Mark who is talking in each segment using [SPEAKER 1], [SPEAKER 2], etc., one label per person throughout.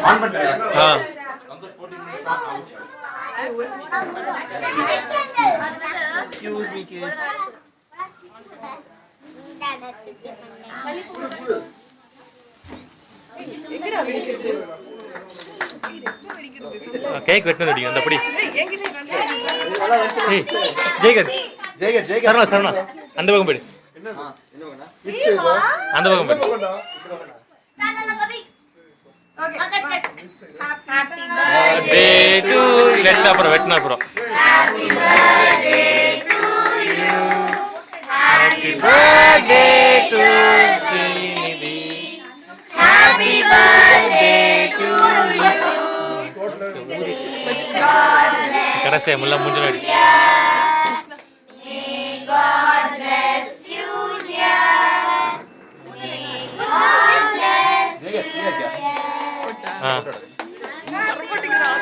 [SPEAKER 1] On பண்ணிட்டியா? Santhosh 14 minutes out. Excuse me kids.
[SPEAKER 2] Cake வெட்டணும் அடிங்க அந்த அப்படி. ஜெயகர்
[SPEAKER 1] ஜெயகர் ஜெயகர்
[SPEAKER 2] சரணா சரணா அந்த பக்கம் போடு.
[SPEAKER 1] என்னது? என்ன வேணா?
[SPEAKER 2] அந்த பக்கம் போடு. பர்த்டே டு வெட்டனா அப்புறம் வெட்டனா அப்புறம். Happy birthday to you. Happy birthday to Srinidhi. Happy birthday to you. கடைசியா முல்ல மூஞ்சல அடி.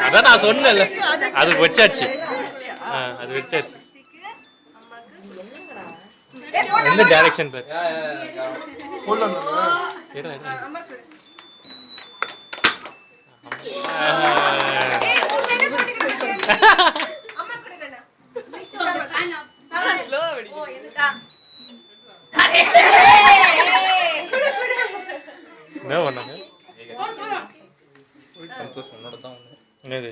[SPEAKER 2] அதான் நான் சொன்னேன்ல அது வச்சாச்சு. அது வச்சாச்சு. எந்த டைரக்ஷன் பாரு. என்ன பண்ணாங்க?
[SPEAKER 1] சந்தோஷ் உன்னோட தான்
[SPEAKER 2] என்னது?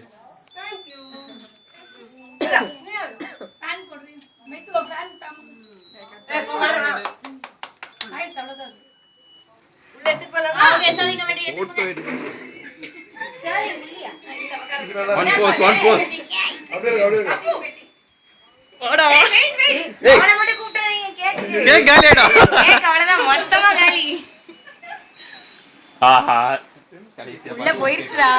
[SPEAKER 1] ஒன் போஸ் கேக் காலியாடா.
[SPEAKER 3] கேக் அவ்வளவுதான் மொத்தமா காலி.
[SPEAKER 1] ஆஹா
[SPEAKER 3] உள்ள போயிருச்சுடா.